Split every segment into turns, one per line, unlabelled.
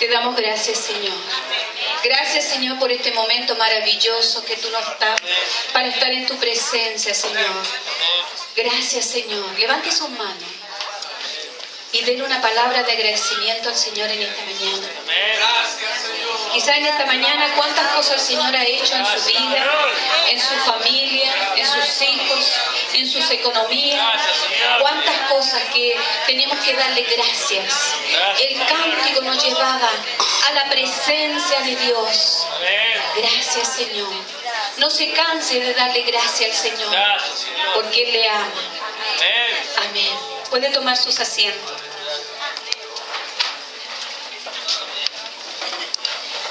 Te damos gracias, Señor. Gracias, Señor, por este momento maravilloso que tú nos das para estar en tu presencia, Señor. Gracias, Señor. Levante sus manos y denle una palabra de agradecimiento al Señor en esta mañana. Quizá en esta mañana cuántas cosas el Señor ha hecho en su vida, en su familia, en sus hijos, en sus economías. Cuántas cosas que tenemos que darle gracias. El cántico nos llevaba a la presencia de Dios. Gracias, Señor. No se canse de darle gracias al Señor, porque Él le ama. Amén. Puede tomar sus asientos.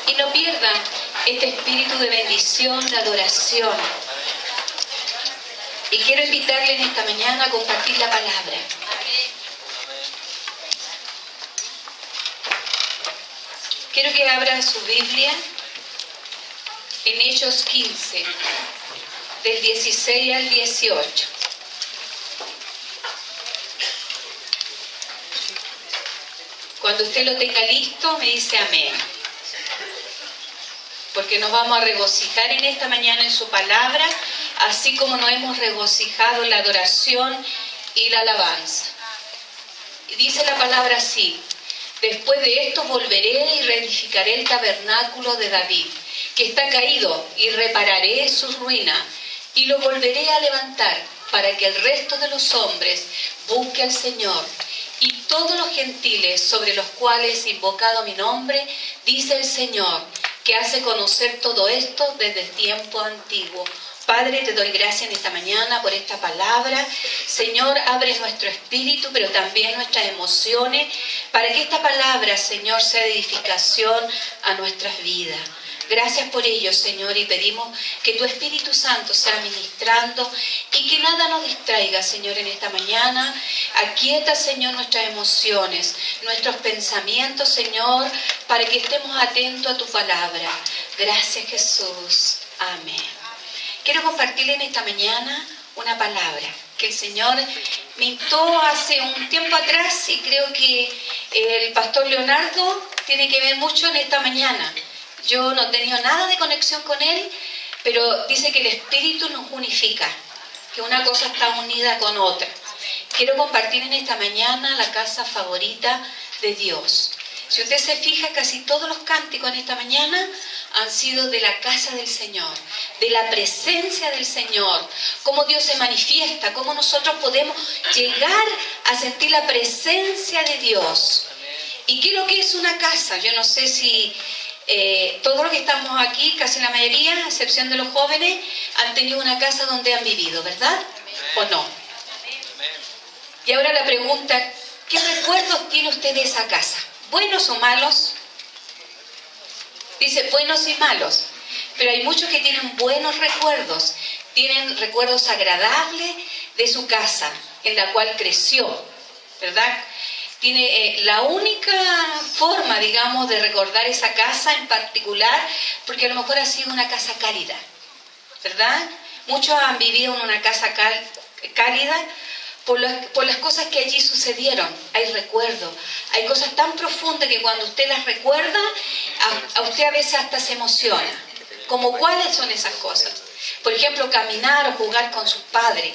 Y no pierdan este espíritu de bendición, de adoración. Y quiero invitarles en esta mañana a compartir la palabra. Quiero que abra su Biblia en Hechos 15, del 16 al 18. Cuando usted lo tenga listo, me dice amén. Porque nos vamos a regocijar en esta mañana en su palabra, así como nos hemos regocijado en la adoración y la alabanza. Y dice la palabra así: después de esto volveré y reedificaré el tabernáculo de David, que está caído, y repararé su ruina, y lo volveré a levantar, para que el resto de los hombres busque al Señor, y todos los gentiles sobre los cuales he invocado mi nombre, dice el Señor, que hace conocer todo esto desde el tiempo antiguo. Padre, te doy gracias en esta mañana por esta palabra. Señor, abre nuestro espíritu, pero también nuestras emociones, para que esta palabra, Señor, sea de edificación a nuestras vidas. Gracias por ello, Señor, y pedimos que tu Espíritu Santo sea ministrando y que nada nos distraiga, Señor, en esta mañana. Aquieta, Señor, nuestras emociones, nuestros pensamientos, Señor, para que estemos atentos a tu palabra. Gracias, Jesús. Amén. Quiero compartirle en esta mañana una palabra que el Señor me instó hace un tiempo atrás, y creo que el pastor Leonardo tiene que ver mucho en esta mañana. Yo no he tenido nada de conexión con él, pero dice que el Espíritu nos unifica, que una cosa está unida con otra. Quiero compartir en esta mañana la casa favorita de Dios. Si usted se fija, casi todos los cánticos en esta mañana han sido de la casa del Señor, de la presencia del Señor, cómo Dios se manifiesta, cómo nosotros podemos llegar a sentir la presencia de Dios. ¿Y qué es lo que es una casa? Yo no sé si todos los que estamos aquí, casi la mayoría, a excepción de los jóvenes, han tenido una casa donde han vivido, ¿verdad? ¿O no? Y ahora la pregunta, ¿qué recuerdos tiene usted de esa casa? ¿Buenos o malos? Dice buenos y malos, pero hay muchos que tienen buenos recuerdos, tienen recuerdos agradables de su casa en la cual creció, ¿verdad? Tiene la única forma, digamos, de recordar esa casa en particular, porque a lo mejor ha sido una casa cálida, ¿verdad? Muchos han vivido en una casa cálida por las cosas que allí sucedieron. Hay recuerdos, hay cosas tan profundas que cuando usted las recuerda, a usted a veces hasta se emociona. ¿Como cuáles son esas cosas? Por ejemplo, caminar o jugar con sus padres.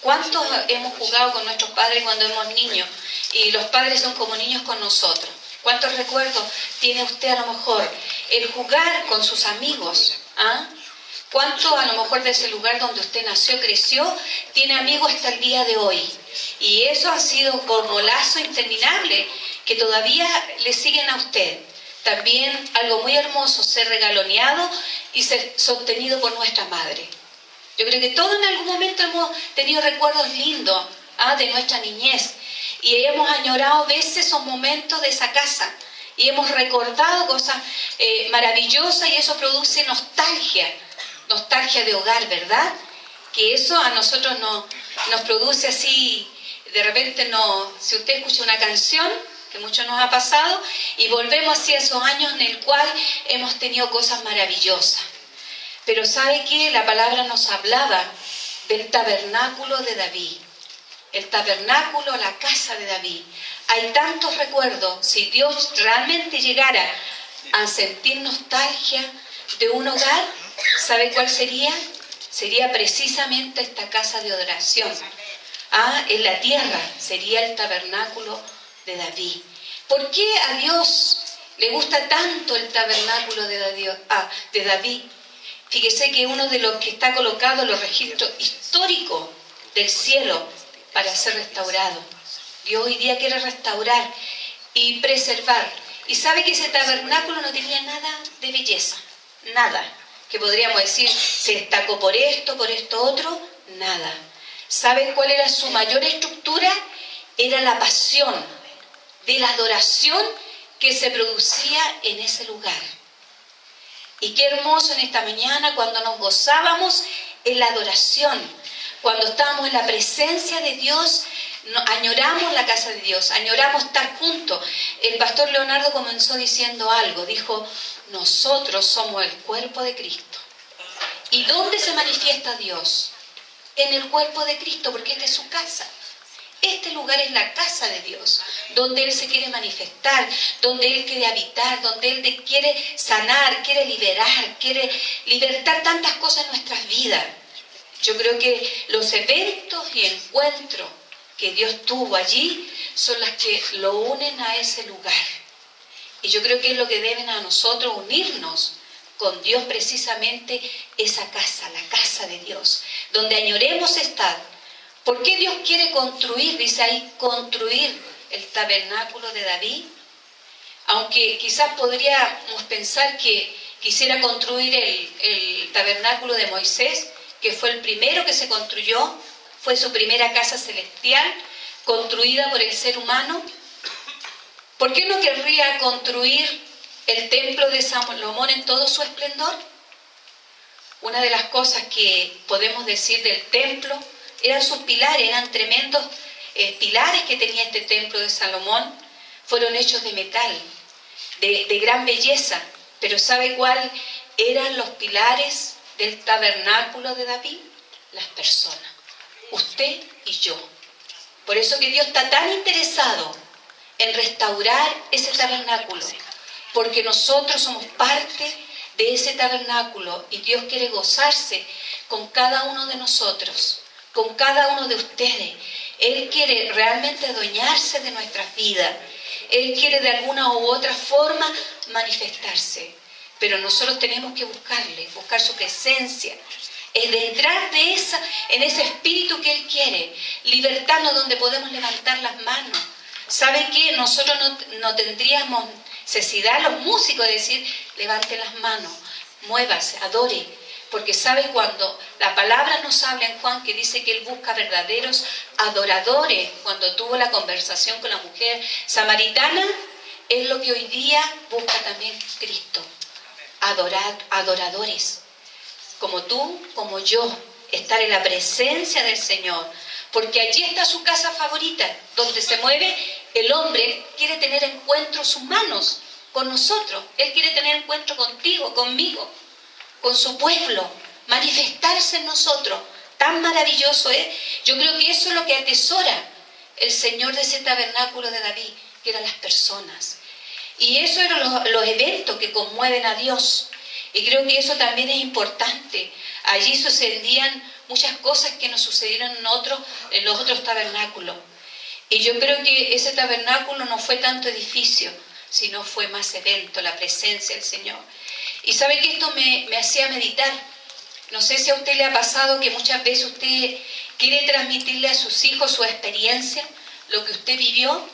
¿Cuántos hemos jugado con nuestros padres cuando éramos niños? Y los padres son como niños con nosotros. ¿Cuántos recuerdos tiene usted a lo mejor? El jugar con sus amigos. ¿Ah? ¿Cuánto a lo mejor de ese lugar donde usted nació, creció, tiene amigos hasta el día de hoy? Y eso ha sido como lazo interminable que todavía le siguen a usted. También algo muy hermoso, ser regaloneado y ser sostenido por nuestra madre. Yo creo que todos en algún momento hemos tenido recuerdos lindos de nuestra niñez, y hemos añorado a veces esos momentos de esa casa y hemos recordado cosas maravillosas, y eso produce nostalgia de hogar, ¿verdad? Que eso a nosotros nos produce así, de repente si usted escucha una canción, que mucho nos ha pasado, y volvemos hacia esos años en el cual hemos tenido cosas maravillosas. Pero ¿sabe qué? La palabra nos hablaba del tabernáculo de David. El tabernáculo, la casa de David. Hay tantos recuerdos. Si Dios realmente llegara a sentir nostalgia de un hogar, ¿sabe cuál sería? Sería precisamente esta casa de adoración. En la tierra sería el tabernáculo de David. ¿Por qué a Dios le gusta tanto el tabernáculo de David? Fíjese que uno de los que está colocado en los registros históricos del cielo para ser restaurado. Dios hoy día quiere restaurar y preservar. Y sabe que ese tabernáculo no tenía nada de belleza, nada. Que podríamos decir, se destacó por esto otro, nada. ¿Sabe cuál era su mayor estructura? Era la pasión de la adoración que se producía en ese lugar. Y qué hermoso en esta mañana cuando nos gozábamos en la adoración, cuando estábamos en la presencia de Dios, añoramos la casa de Dios, añoramos estar juntos. El pastor Leonardo comenzó diciendo algo, dijo, nosotros somos el cuerpo de Cristo. ¿Y dónde se manifiesta Dios? En el cuerpo de Cristo, porque esta es su casa. Este lugar es la casa de Dios, donde Él se quiere manifestar, donde Él quiere habitar, donde Él quiere sanar, quiere liberar, quiere libertar tantas cosas en nuestras vidas. Yo creo que los eventos y encuentros que Dios tuvo allí son las que lo unen a ese lugar. Y yo creo que es lo que deben a nosotros unirnos con Dios, precisamente esa casa, la casa de Dios, donde añoremos estar. ¿Por qué Dios quiere construir, dice ahí, construir el tabernáculo de David? Aunque quizás podríamos pensar que quisiera construir el tabernáculo de Moisés, que fue el primero que se construyó, fue su primera casa celestial, construida por el ser humano. ¿Por qué no querría construir el templo de Salomón en todo su esplendor? Una de las cosas que podemos decir del templo eran sus pilares, eran tremendos pilares que tenía este templo de Salomón. Fueron hechos de metal, de gran belleza. Pero ¿sabe cuál eran los pilares del tabernáculo de David? Las personas, usted y yo. Por eso que Dios está tan interesado en restaurar ese tabernáculo, porque nosotros somos parte de ese tabernáculo y Dios quiere gozarse con cada uno de nosotros, con cada uno de ustedes. Él quiere realmente adueñarse de nuestras vidas. Él quiere de alguna u otra forma manifestarse. Pero nosotros tenemos que buscarle, buscar su presencia. Es de entrar en ese espíritu que Él quiere. Libertarnos donde podemos levantar las manos. ¿Sabe qué? Nosotros no tendríamos necesidad, los músicos, de decir, levanten las manos, muévase, adore. Porque sabe cuando la palabra nos habla en Juan, que dice que Él busca verdaderos adoradores, cuando tuvo la conversación con la mujer samaritana, es lo que hoy día busca también Cristo. Adoradores, como tú, como yo, estar en la presencia del Señor, porque allí está su casa favorita, donde se mueve el hombre. Quiere tener encuentros humanos con nosotros, Él quiere tener encuentro contigo, conmigo, con su pueblo, manifestarse en nosotros. Tan maravilloso es. Yo creo que eso es lo que atesora el Señor de ese tabernáculo de David, que eran las personas. Y eso eran los eventos que conmueven a Dios. Y creo que eso también es importante. Allí sucedían muchas cosas que nos sucedieron en los otros tabernáculos. Y yo creo que ese tabernáculo no fue tanto edificio, sino fue más evento, la presencia del Señor. Y sabe que esto me hacía meditar. No sé si a usted le ha pasado que muchas veces usted quiere transmitirle a sus hijos su experiencia, lo que usted vivió,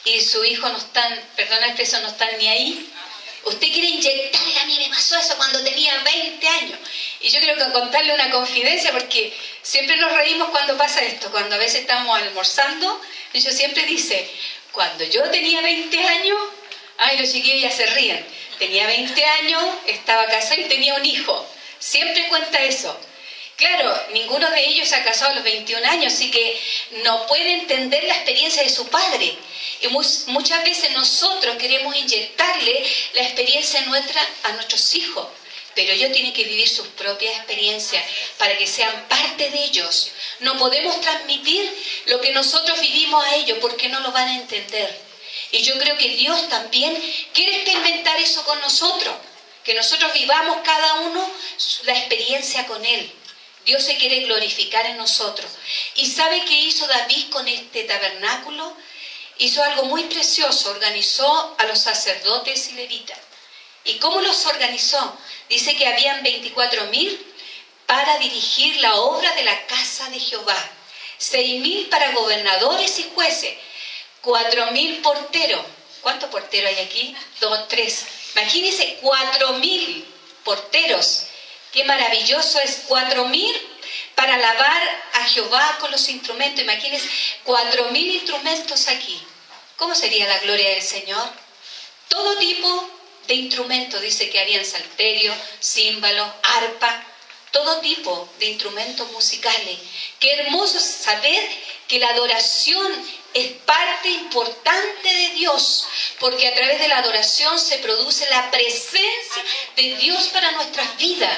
y sus hijos no están, perdona la expresión, no están ni ahí. Usted quiere inyectarle, a mí me pasó eso cuando tenía 20 años. Y yo quiero contarle una confidencia, porque siempre nos reímos cuando pasa esto. Cuando a veces estamos almorzando, ella siempre dice, cuando yo tenía 20 años, ay, los chiquillos ya se ríen. Tenía 20 años, estaba casada y tenía un hijo. Siempre cuenta eso. Claro, ninguno de ellos se ha casado a los 21 años, así que no puede entender la experiencia de su padre. Y muchas veces nosotros queremos inyectarle la experiencia nuestra a nuestros hijos, pero ellos tienen que vivir sus propias experiencias para que sean parte de ellos. No podemos transmitir lo que nosotros vivimos a ellos porque no lo van a entender. Y yo creo que Dios también quiere experimentar eso con nosotros, que nosotros vivamos cada uno la experiencia con Él. Dios se quiere glorificar en nosotros. ¿Y sabe qué hizo David con este tabernáculo? Hizo algo muy precioso, organizó a los sacerdotes y levitas. ¿Y cómo los organizó? Dice que habían 24.000 para dirigir la obra de la casa de Jehová, 6.000 para gobernadores y jueces, 4.000 porteros. ¿Cuántos porteros hay aquí? 2, 3. Imagínense, 4.000 porteros. Qué maravilloso es, 4.000 para alabar a Jehová con los instrumentos. Imagínense, 4.000 instrumentos aquí. ¿Cómo sería la gloria del Señor? Todo tipo de instrumentos, dice que habían salterio, címbalo, arpa, todo tipo de instrumentos musicales. Qué hermoso saber que la adoración es parte importante de Dios, porque a través de la adoración se produce la presencia de Dios para nuestras vidas.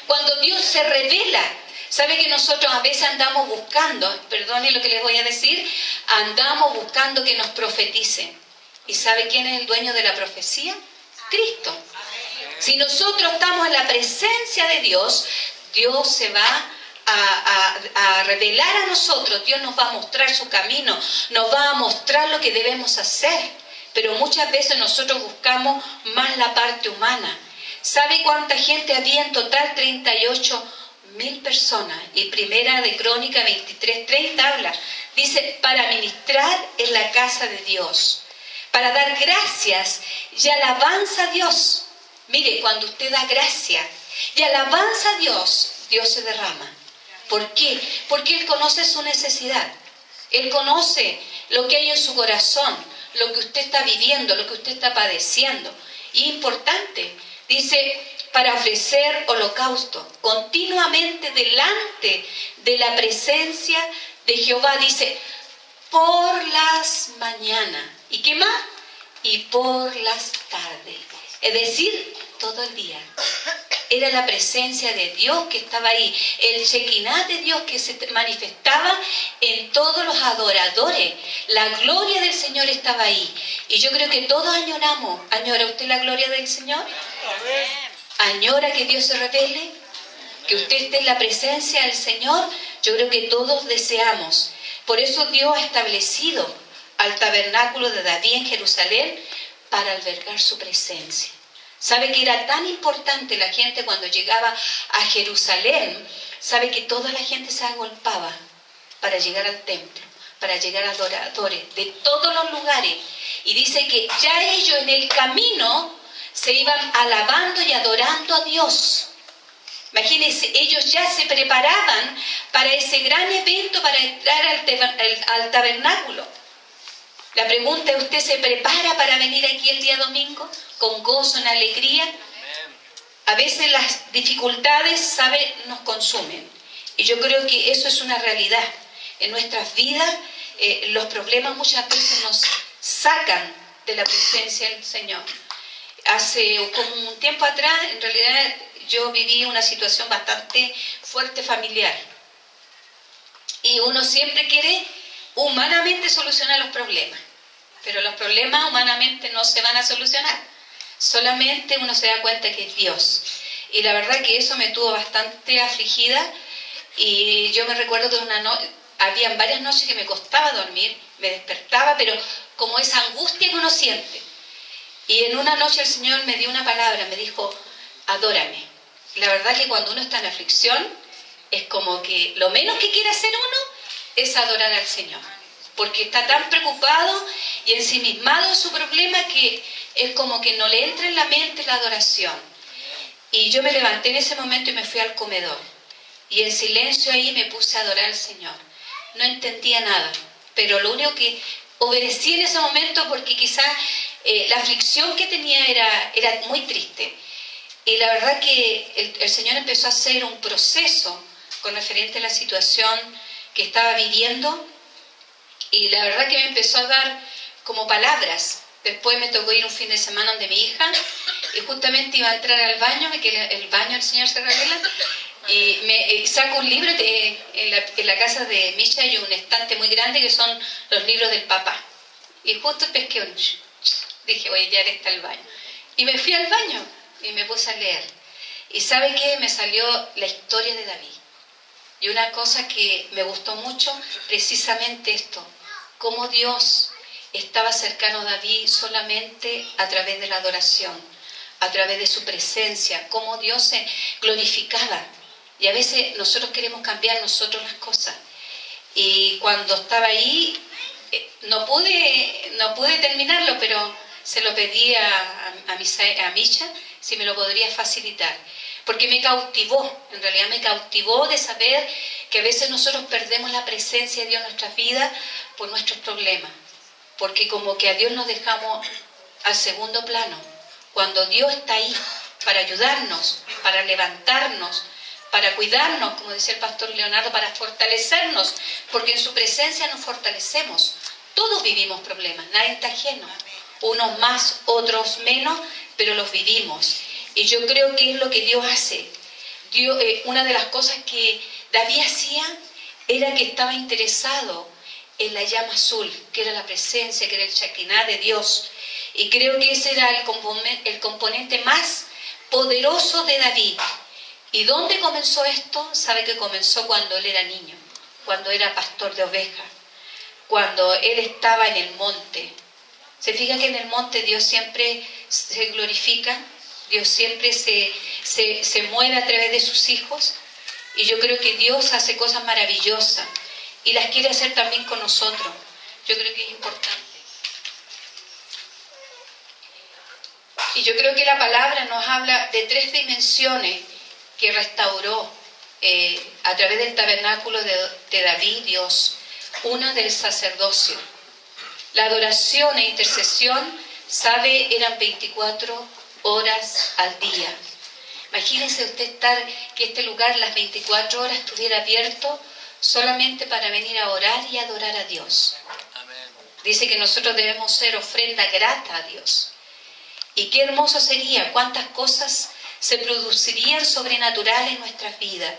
Cuando Dios se revela, sabe que nosotros a veces andamos buscando, perdone lo que les voy a decir, andamos buscando que nos profeticen. ¿Y sabe quién es el dueño de la profecía? Cristo. Si nosotros estamos en la presencia de Dios, Dios se va a revelar a nosotros, Dios nos va a mostrar su camino, nos va a mostrar lo que debemos hacer. Pero muchas veces nosotros buscamos más la parte humana. ¿Sabe cuánta gente había en total? 38.000 personas. Y Primera de Crónica 23:30 habla, dice, para ministrar en la casa de Dios, para dar gracias y alabanza a Dios. Mire, cuando usted da gracia y alabanza a Dios, Dios se derrama. ¿Por qué? Porque Él conoce su necesidad. Él conoce lo que hay en su corazón, lo que usted está viviendo, lo que usted está padeciendo. Y importante, dice, para ofrecer holocausto continuamente delante de la presencia de Jehová, dice, por las mañanas. ¿Y qué más? Y por las tardes. Es decir, todo el día. Era la presencia de Dios que estaba ahí, el Shekinah de Dios que se manifestaba en todos los adoradores. La gloria del Señor estaba ahí. Y yo creo que todos añoramos. ¿Añora usted la gloria del Señor? ¿Añora que Dios se revele? ¿Que usted esté en la presencia del Señor? Yo creo que todos deseamos. Por eso Dios ha establecido al tabernáculo de David en Jerusalén para albergar su presencia. ¿Sabe que era tan importante la gente cuando llegaba a Jerusalén? ¿Sabe que toda la gente se agolpaba para llegar al templo, para llegar a adoradores de todos los lugares? Y dice que ya ellos en el camino se iban alabando y adorando a Dios. Imagínense, ellos ya se preparaban para ese gran evento, para entrar al tabernáculo. La pregunta es, ¿usted se prepara para venir aquí el día domingo? Con gozo, en alegría. A veces las dificultades, ¿sabe?, nos consumen. Y yo creo que eso es una realidad. En nuestras vidas, los problemas muchas veces nos sacan de la presencia del Señor. Hace como un tiempo atrás, en realidad, yo viví una situación bastante fuerte familiar. Y uno siempre quiere humanamente solucionar los problemas. Pero los problemas humanamente no se van a solucionar. Solamente uno se da cuenta que es Dios. Y la verdad que eso me tuvo bastante afligida. Y yo me recuerdo que habían varias noches que me costaba dormir, me despertaba, pero como esa angustia que uno siente. Y en una noche el Señor me dio una palabra, me dijo, adórame. La verdad que cuando uno está en aflicción, es como que lo menos que quiere hacer uno es adorar al Señor. Porque está tan preocupado y ensimismado en su problema que es como que no le entra en la mente la adoración. Y yo me levanté en ese momento y me fui al comedor. Y en silencio ahí me puse a adorar al Señor. No entendía nada, pero lo único que obedecí en ese momento, porque quizás la aflicción que tenía era muy triste. Y la verdad que el Señor empezó a hacer un proceso con referente a la situación que estaba viviendo. Y la verdad que me empezó a dar como palabras. Después me tocó ir un fin de semana donde mi hija, y justamente iba a entrar al baño, que el baño del Señor se revela, Y saco un libro, en la casa de Misha hay un estante muy grande que son los libros del papá. Y justo pesqué un... Dije, voy a llevar esta al baño. Y me fui al baño y me puse a leer. ¿Y sabe qué? Me salió la historia de David. Y una cosa que me gustó mucho, precisamente esto, cómo Dios estaba cercano a David solamente a través de la adoración, a través de su presencia, cómo Dios se glorificaba. Y a veces nosotros queremos cambiar nosotros las cosas. Y cuando estaba ahí, no pude terminarlo, pero se lo pedí a Misha si me lo podría facilitar. Porque me cautivó, en realidad me cautivó de saber que a veces nosotros perdemos la presencia de Dios en nuestras vidas por nuestros problemas. Porque como que a Dios nos dejamos al segundo plano. Cuando Dios está ahí para ayudarnos, para levantarnos, para cuidarnos, como decía el pastor Leonardo, para fortalecernos, porque en su presencia nos fortalecemos. Todos vivimos problemas, nadie está ajeno. Unos más, otros menos, pero los vivimos. Y yo creo que es lo que Dios hace. Una de las cosas que David hacía era que estaba interesado en la llama azul, que era la presencia, que era el Shekinah de Dios. Y creo que ese era el componente más poderoso de David. ¿Y dónde comenzó esto? Sabe que comenzó cuando él era niño, cuando era pastor de ovejas, cuando él estaba en el monte. ¿Se fija que en el monte Dios siempre se glorifica? Dios siempre se mueve a través de sus hijos. Y yo creo que Dios hace cosas maravillosas y las quiere hacer también con nosotros. Yo creo que es importante. Y yo creo que la palabra nos habla de 3 dimensiones que restauró a través del tabernáculo de David, Dios. Una del sacerdocio. La adoración e intercesión, sabe, eran 24 horas al día. Imagínense usted que este lugar las 24 horas estuviera abierto solamente para venir a orar y adorar a Dios. Amén. Dice que nosotros debemos ser ofrenda grata a Dios. Y qué hermoso sería, cuántas cosas se producirían sobrenaturales en nuestras vidas.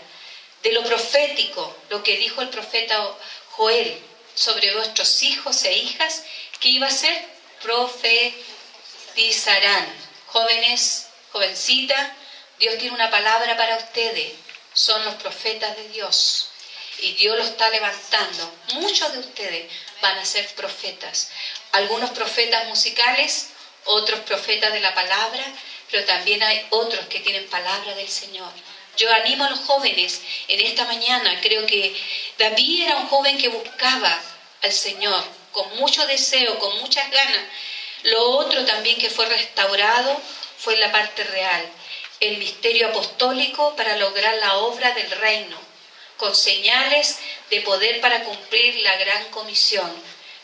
De lo profético, lo que dijo el profeta Joel sobre vuestros hijos e hijas, que iba a ser profetizarán. Jóvenes, jovencitas, Dios tiene una palabra para ustedes. Son los profetas de Dios. Y Dios los está levantando. Muchos de ustedes van a ser profetas. Algunos profetas musicales, otros profetas de la palabra, pero también hay otros que tienen palabra del Señor. Yo animo a los jóvenes en esta mañana. Creo que David era un joven que buscaba al Señor con mucho deseo, con muchas ganas. Lo otro también que fue restaurado fue la parte real, el misterio apostólico para lograr la obra del reino, con señales de poder para cumplir la gran comisión.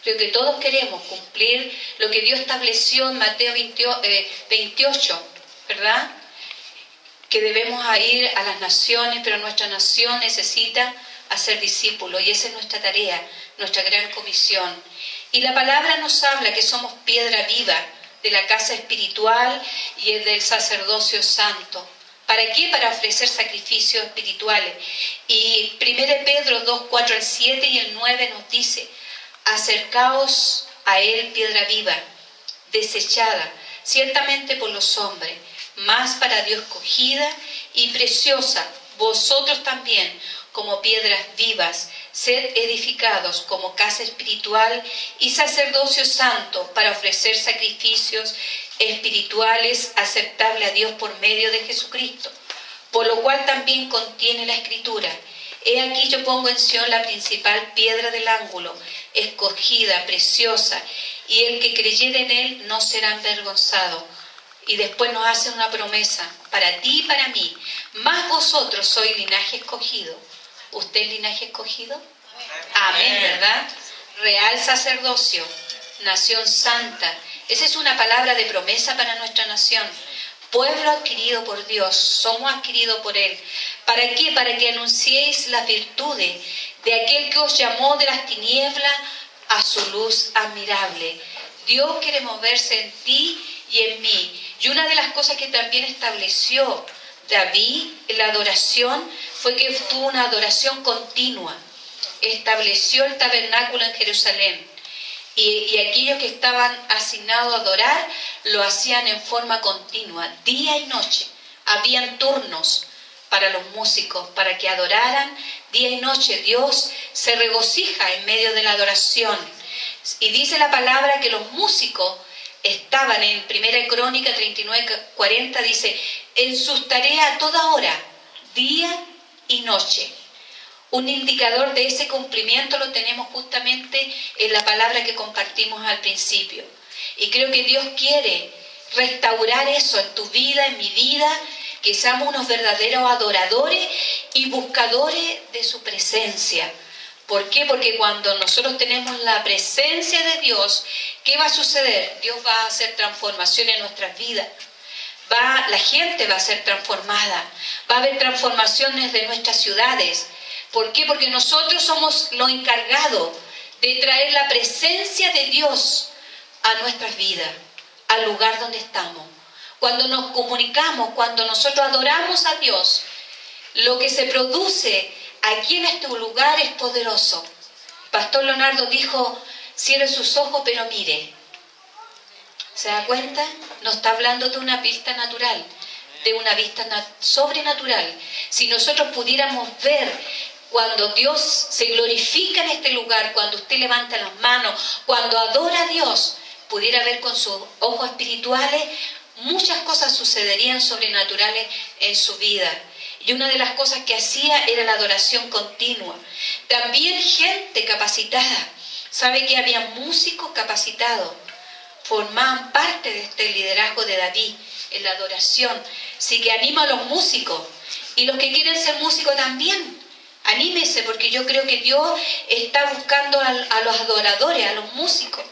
Creo que todos queremos cumplir lo que Dios estableció en Mateo 28, ¿verdad? Que debemos ir a las naciones, pero nuestra nación necesita hacer discípulos y esa es nuestra tarea, nuestra gran comisión. Y la palabra nos habla que somos piedra viva de la casa espiritual y del sacerdocio santo. ¿Para qué? Para ofrecer sacrificios espirituales. Y 1 Pedro 2, 4 al 7 y el 9 nos dice: acercaos a él, piedra viva, desechada ciertamente por los hombres, mas para Dios escogida y preciosa. Vosotros también, como piedras vivas, sed edificados como casa espiritual y sacerdocio santo para ofrecer sacrificios espirituales aceptables a Dios por medio de Jesucristo. Por lo cual también contiene la Escritura: he aquí yo pongo en Sión la principal piedra del ángulo, escogida, preciosa, y el que creyere en él no será avergonzado. Y después nos hace una promesa, para ti y para mí, más vosotros sois linaje escogido. ¿Usted es linaje escogido? Amén, ¿verdad? Real sacerdocio, nación santa. Esa es una palabra de promesa para nuestra nación. Pueblo adquirido por Dios, somos adquiridos por Él. ¿Para qué? Para que anunciéis las virtudes de aquel que os llamó de las tinieblas a su luz admirable. Dios quiere moverse en ti y en mí. Y una de las cosas que también estableció David en la adoración fue que tuvo una adoración continua. Estableció el tabernáculo en Jerusalén. Y aquellos que estaban asignados a adorar, lo hacían en forma continua, día y noche. Habían turnos para los músicos, para que adoraran día y noche. Dios se regocija en medio de la adoración. Y dice la palabra que los músicos estaban en 1 Crónica 39:40, dice, en sus tareas a toda hora, día y noche. Un indicador de ese cumplimiento lo tenemos justamente en la palabra que compartimos al principio. Y creo que Dios quiere restaurar eso en tu vida, en mi vida, que seamos unos verdaderos adoradores y buscadores de su presencia. ¿Por qué? Porque cuando nosotros tenemos la presencia de Dios, ¿qué va a suceder? Dios va a hacer transformación en nuestras vidas. La gente va a ser transformada. Va a haber transformaciones de nuestras ciudades. ¿Por qué? Porque nosotros somos los encargados de traer la presencia de Dios a nuestras vidas, al lugar donde estamos. Cuando nos comunicamos, cuando nosotros adoramos a Dios, lo que se produce aquí en este lugar es poderoso. Pastor Leonardo dijo, cierre sus ojos pero mire. ¿Se da cuenta? No está hablando de una vista natural, de una vista sobrenatural. Si nosotros pudiéramos ver cuando Dios se glorifica en este lugar, cuando usted levanta las manos, cuando adora a Dios, pudiera ver con sus ojos espirituales, muchas cosas sucederían sobrenaturales en su vida. Y una de las cosas que hacía era la adoración continua. También gente capacitada. ¿Sabe que había músicos capacitados? Formaban parte de este liderazgo de David en la adoración. Así que animo a los músicos. Y los que quieren ser músicos también. Anímese, porque yo creo que Dios está buscando a los adoradores, a los músicos.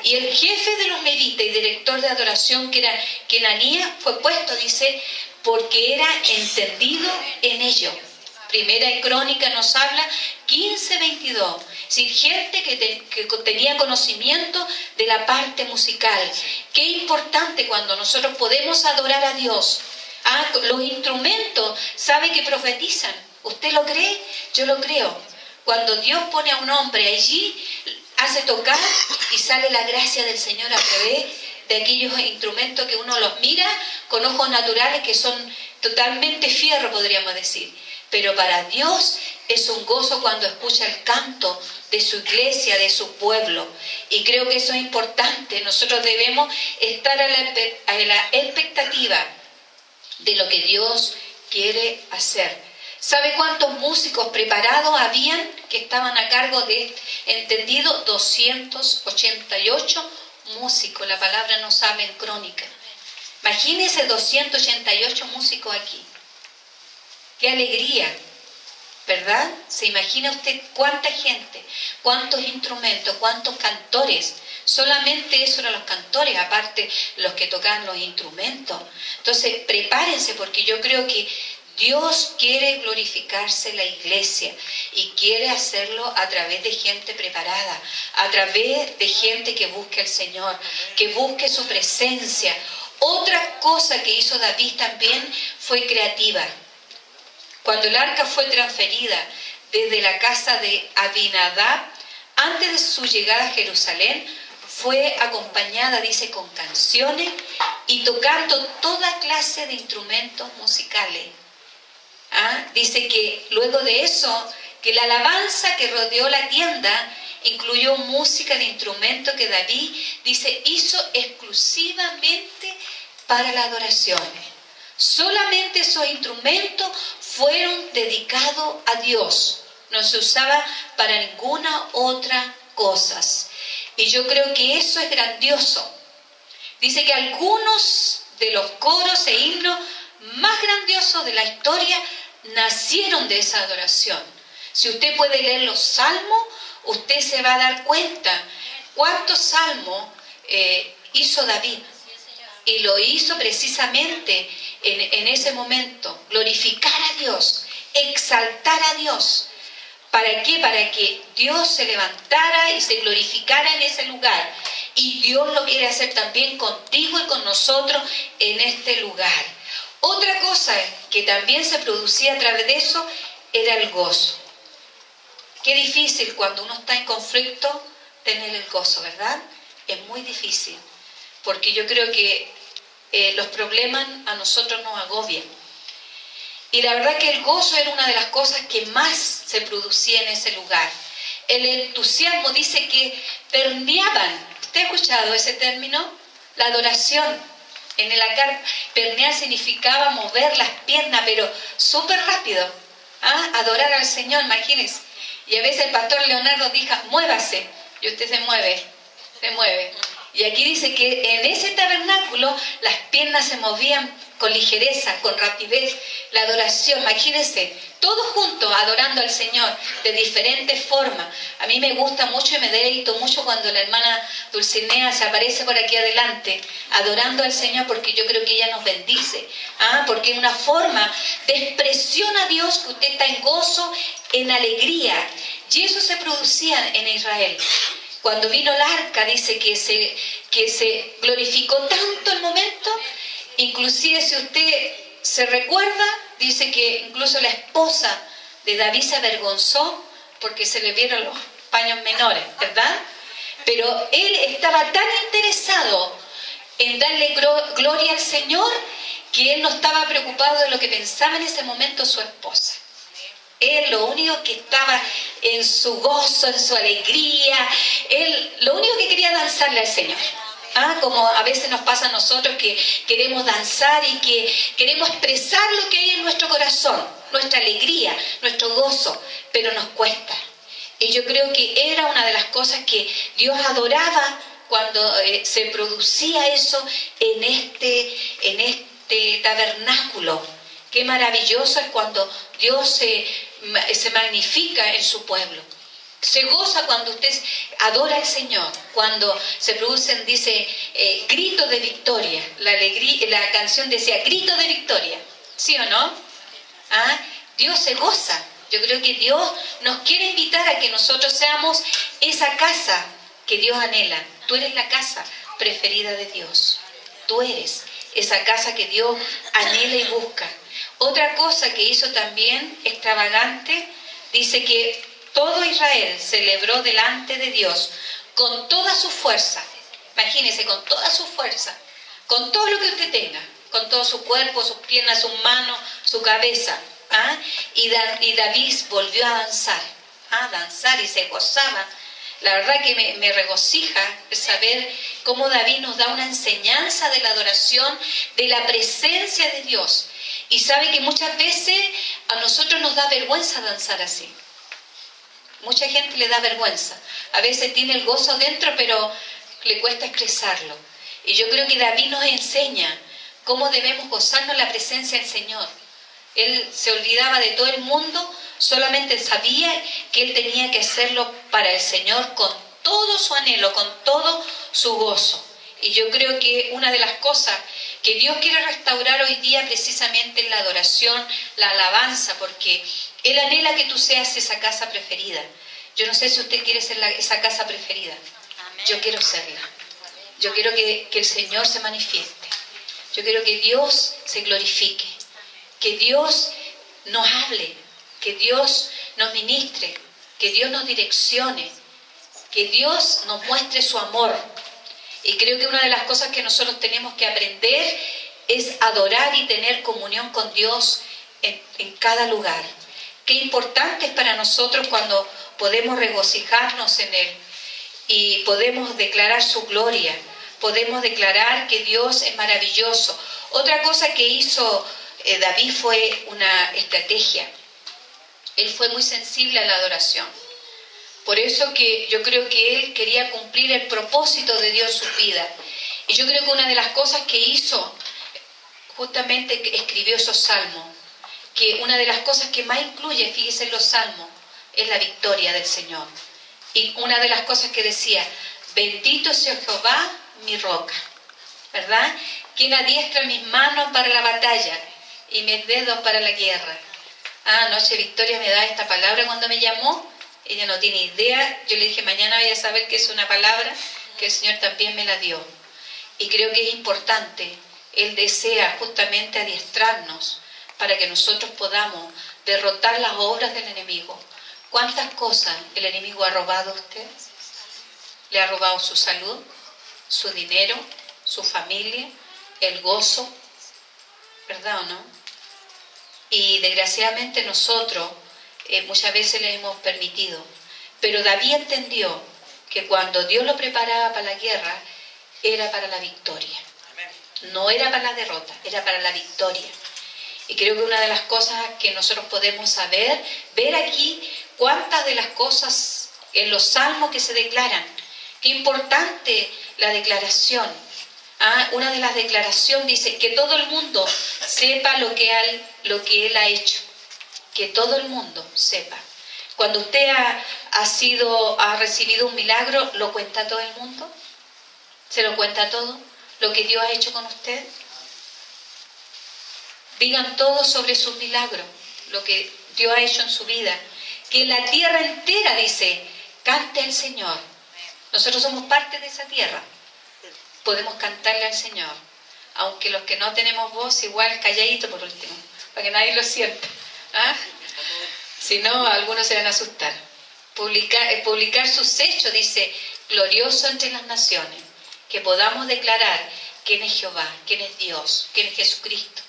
Y el jefe de los levitas y director de adoración, que era Kenanías, fue puesto, dice, porque era entendido en ello. Primera de Crónica nos habla 15:22. Es decir, gente que tenía conocimiento de la parte musical. Qué importante cuando nosotros podemos adorar a Dios. Los instrumentos, ¿sabe que profetizan? ¿Usted lo cree? Yo lo creo. Cuando Dios pone a un hombre allí, hace tocar y sale la gracia del Señor a través de aquellos instrumentos que uno los mira con ojos naturales que son totalmente fierro, podríamos decir. Pero para Dios es un gozo cuando escucha el canto de su iglesia, de su pueblo. Y creo que eso es importante. Nosotros debemos estar a la expectativa de lo que Dios quiere hacer. ¿Sabe cuántos músicos preparados habían que estaban a cargo de este entendido? 288 músicos. La palabra nos habla en Crónica. Imagínense 288 músicos aquí. ¡Qué alegría! ¿Verdad? ¿Se imagina usted cuánta gente, cuántos instrumentos, cuántos cantores? Solamente eso eran los cantores, aparte los que tocaban los instrumentos. Entonces, prepárense, porque yo creo que Dios quiere glorificarse en la iglesia y quiere hacerlo a través de gente preparada, a través de gente que busque al Señor, que busque su presencia. Otra cosa que hizo David también fue creativa. Cuando el arca fue transferida desde la casa de Abinadab, antes de su llegada a Jerusalén, fue acompañada, dice, con canciones y tocando toda clase de instrumentos musicales. Dice que luego de eso, que la alabanza que rodeó la tienda incluyó música de instrumentos que David, dice, hizo exclusivamente para la adoración. Solamente esos instrumentos fueron dedicados a Dios. No se usaba para ninguna otra cosa. Y yo creo que eso es grandioso. Dice que algunos de los coros e himnos más grandiosos de la historia nacieron de esa adoración. Si usted puede leer los salmos, usted se va a dar cuenta cuántos salmos hizo David. Y lo hizo precisamente en ese momento, glorificar a Dios, exaltar a Dios. ¿Para qué? Para que Dios se levantara y se glorificara en ese lugar. Y Dios lo quiere hacer también contigo y con nosotros en este lugar. Otra cosa que también se producía a través de eso era el gozo. Qué difícil cuando uno está en conflicto tener el gozo, ¿verdad? Es muy difícil, porque yo creo que los problemas a nosotros nos agobian. Y la verdad que el gozo era una de las cosas que más se producía en ese lugar. El entusiasmo, dice que permeaban. ¿Usted ha escuchado ese término? La adoración. En el acar, permear significaba mover las piernas, pero súper rápido. Adorar al Señor, imagínense. Y a veces el pastor Leonardo dijo, muévase, y usted se mueve. Y aquí dice que en ese tabernáculo las piernas se movían con ligereza, con rapidez. La adoración, imagínense, todos juntos adorando al Señor de diferentes formas. A mí me gusta mucho y me deleito mucho cuando la hermana Dulcinea se aparece por aquí adelante, adorando al Señor, porque yo creo que ella nos bendice. Porque es una forma de expresión a Dios, que usted está en gozo, en alegría. Y eso se producía en Israel. Cuando vino el arca, dice que se glorificó tanto el momento, inclusive si usted se recuerda, dice que incluso la esposa de David se avergonzó porque se le vieron los paños menores, ¿verdad? Pero él estaba tan interesado en darle gloria al Señor que él no estaba preocupado de lo que pensaba en ese momento su esposa. Él lo único que estaba en su gozo, en su alegría, él lo único que quería danzarle al Señor. Como a veces nos pasa a nosotros que queremos danzar y que queremos expresar lo que hay en nuestro corazón, nuestra alegría, nuestro gozo, pero nos cuesta. Y yo creo que era una de las cosas que Dios adoraba cuando se producía eso en este tabernáculo. Qué maravilloso es cuando Dios se magnifica en su pueblo. Se goza cuando usted adora al Señor, cuando se producen, dice, gritos de victoria. La canción decía, gritos de victoria. ¿Sí o no? Dios se goza. Yo creo que Dios nos quiere invitar a que nosotros seamos esa casa que Dios anhela. Tú eres la casa preferida de Dios. Tú eres esa casa que Dios anhela y busca. Otra cosa que hizo también extravagante, dice que todo Israel celebró delante de Dios con toda su fuerza. Imagínese, con toda su fuerza, con todo lo que usted tenga, con todo su cuerpo, sus piernas, sus manos, su cabeza. Y David volvió a danzar y se gozaba. La verdad que me regocija saber cómo David nos da una enseñanza de la adoración, de la presencia de Dios. Y sabe que muchas veces a nosotros nos da vergüenza danzar así. Mucha gente le da vergüenza. A veces tiene el gozo dentro, pero le cuesta expresarlo. Y yo creo que David nos enseña cómo debemos gozarnos en la presencia del Señor. Él se olvidaba de todo el mundo, solamente sabía que él tenía que hacerlo para el Señor con todo su anhelo, con todo su gozo. Y yo creo que una de las cosas que Dios quiere restaurar hoy día precisamente es la adoración, la alabanza, porque Él anhela que tú seas esa casa preferida. Yo no sé si usted quiere ser esa casa preferida. Amén. Yo quiero serla. Yo quiero que el Señor se manifieste. Yo quiero que Dios se glorifique. Que Dios nos hable. Que Dios nos ministre. Que Dios nos direccione. Que Dios nos muestre su amor. Y creo que una de las cosas que nosotros tenemos que aprender es adorar y tener comunión con Dios en cada lugar. Qué importante es para nosotros cuando podemos regocijarnos en Él y podemos declarar su gloria, podemos declarar que Dios es maravilloso. Otra cosa que hizo David fue una estrategia. Él fue muy sensible a la adoración. Por eso que yo creo que él quería cumplir el propósito de Dios en su vida. Y yo creo que una de las cosas que hizo, justamente escribió esos salmos, que una de las cosas que más incluye, fíjese en los salmos, es la victoria del Señor. Y una de las cosas que decía, bendito sea Jehová, mi roca, ¿verdad? Quien adiestra mis manos para la batalla y mis dedos para la guerra. Anoche Victoria me da esta palabra cuando me llamó. Ella no tiene idea. Yo le dije, mañana voy a saber que es una palabra que el Señor también me la dio. Y creo que es importante. Él desea justamente adiestrarnos para que nosotros podamos derrotar las obras del enemigo. ¿Cuántas cosas el enemigo ha robado a usted? Le ha robado su salud, su dinero, su familia, el gozo, ¿verdad o no? Y desgraciadamente nosotros muchas veces le hemos permitido. Pero David entendió que cuando Dios lo preparaba para la guerra, era para la victoria. No era para la derrota, era para la victoria. Y creo que una de las cosas que nosotros podemos saber, ver aquí cuántas de las cosas en los salmos que se declaran. Qué importante la declaración. Una de las declaraciones dice que todo el mundo sepa lo que Él ha hecho. Que todo el mundo sepa. Cuando usted ha recibido un milagro, ¿lo cuenta todo el mundo? ¿Se lo cuenta todo? ¿Lo que Dios ha hecho con usted? Digan todo sobre sus milagros, lo que Dios ha hecho en su vida. Que la tierra entera, dice, cante al Señor. Nosotros somos parte de esa tierra. Podemos cantarle al Señor. Aunque los que no tenemos voz, igual calladito por último, para que nadie lo sienta. Si no, algunos se van a asustar. Publicar sus hechos, dice, glorioso entre las naciones. Que podamos declarar quién es Jehová, quién es Dios, quién es Jesucristo.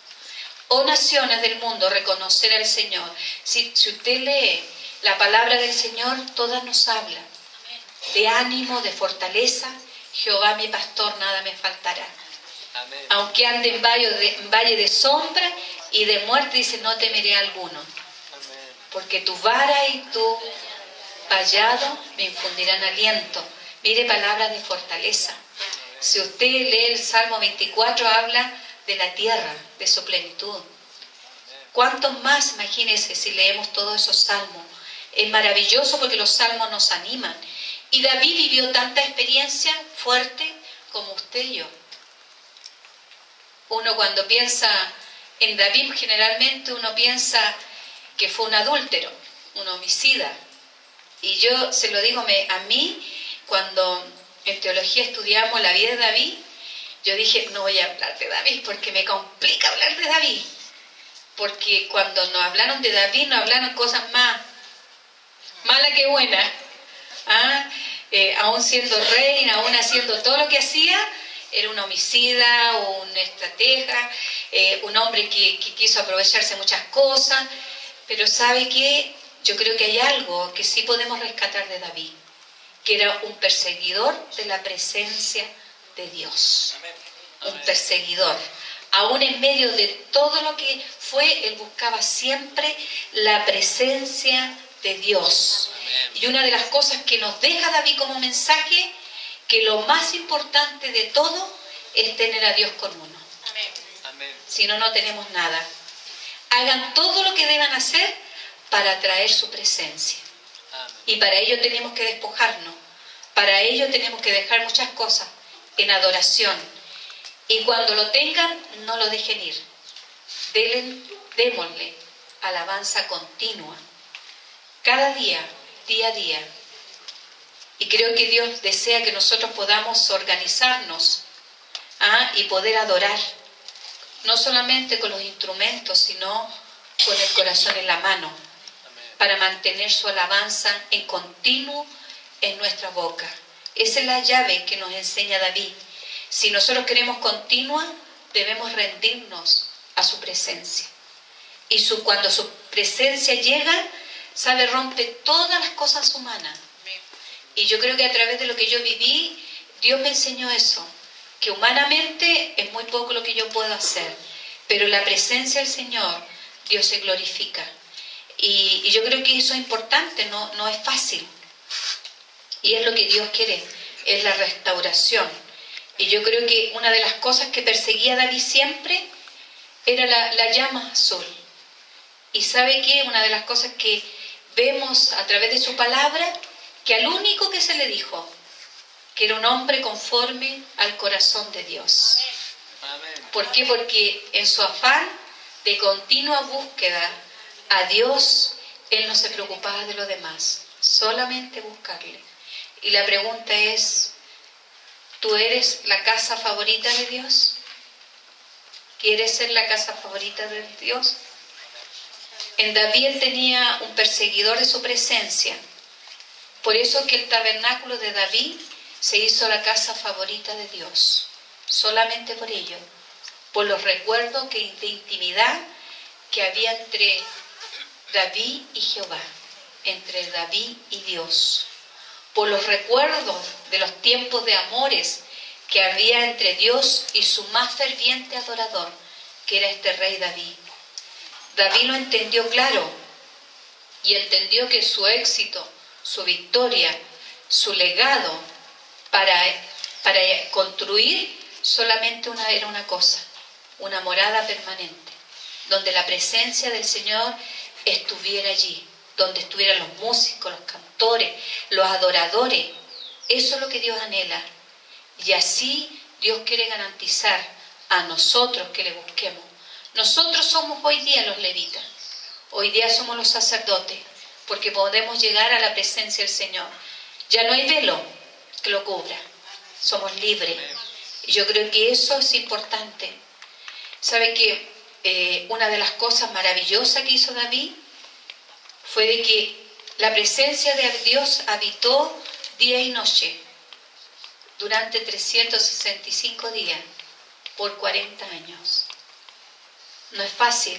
Oh naciones del mundo, reconocer al Señor. Si usted lee la palabra del Señor, todas nos habla de ánimo, de fortaleza. Jehová mi pastor, nada me faltará. Amén. Aunque ande en valle de sombra y de muerte, dice, no temeré alguno. Amén. Porque tu vara y tu vallado me infundirán aliento. Mire, palabras de fortaleza. Si usted lee el Salmo 24, habla de la tierra, de su plenitud. ¿Cuántos más, imagínense, si leemos todos esos salmos? Es maravilloso porque los salmos nos animan. Y David vivió tanta experiencia fuerte como usted y yo. Uno cuando piensa en David, generalmente uno piensa que fue un adúltero, un homicida. Y yo se lo digo a mí, cuando en teología estudiamos la vida de David, yo dije, no voy a hablar de David porque me complica hablar de David. Porque cuando nos hablaron de David, nos hablaron cosas más malas que buenas. Aún siendo rey, aún haciendo todo lo que hacía, era un homicida, un estratega, un hombre que quiso aprovecharse de muchas cosas. Pero ¿sabe qué? Yo creo que hay algo que sí podemos rescatar de David, que era un perseguidor de la presencia de Dios. Un perseguidor. Aún en medio de todo lo que fue, él buscaba siempre la presencia de Dios. Y una de las cosas que nos deja David como mensaje, que lo más importante de todo es tener a Dios con uno. Si no, no tenemos nada. Hagan todo lo que deban hacer para atraer su presencia. Y para ello tenemos que despojarnos. Para ello tenemos que dejar muchas cosas en adoración. Y cuando lo tengan, no lo dejen ir. Démosle alabanza continua. Cada día, día a día. Y creo que Dios desea que nosotros podamos organizarnos y poder adorar. No solamente con los instrumentos, sino con el corazón en la mano. Para mantener su alabanza en continuo en nuestra boca. Esa es la llave que nos enseña David. Si nosotros queremos continua, debemos rendirnos a su presencia. Y cuando su presencia llega, sabe, rompe todas las cosas humanas. Y yo creo que a través de lo que yo viví, Dios me enseñó eso. Que humanamente es muy poco lo que yo puedo hacer. Pero la presencia del Señor, Dios se glorifica. Y yo creo que eso es importante, no es fácil. Y es lo que Dios quiere, es la restauración. Y yo creo que una de las cosas que perseguía a David siempre era la llama azul. Y ¿sabe qué? Una de las cosas que vemos a través de su palabra, que al único que se le dijo, que era un hombre conforme al corazón de Dios. Amén. ¿Por qué? Porque en su afán de continua búsqueda a Dios, él no se preocupaba de lo demás, solamente buscarle. Y la pregunta es, ¿tú eres la casa favorita de Dios? ¿Quieres ser la casa favorita de Dios? En David él tenía un perseguidor de su presencia. Por eso que el tabernáculo de David se hizo la casa favorita de Dios. Solamente por ello. Por los recuerdos de intimidad que había entre David y Jehová. Entre David y Dios. Por los recuerdos de los tiempos de amores que había entre Dios y su más ferviente adorador, que era este rey David. David lo entendió claro y entendió que su éxito, su victoria, su legado para construir solamente era una cosa, una morada permanente, donde la presencia del Señor estuviera allí, donde estuvieran los músicos, los cantores, los adoradores. Eso es lo que Dios anhela. Y así Dios quiere garantizar a nosotros que le busquemos. Nosotros somos hoy día los levitas, hoy día somos los sacerdotes, porque podemos llegar a la presencia del Señor. Ya no hay velo que lo cubra, somos libres. Y yo creo que eso es importante. ¿Sabe que una de las cosas maravillosas que hizo David fue de que la presencia de Dios habitó día y noche durante 365 días por 40 años? No es fácil,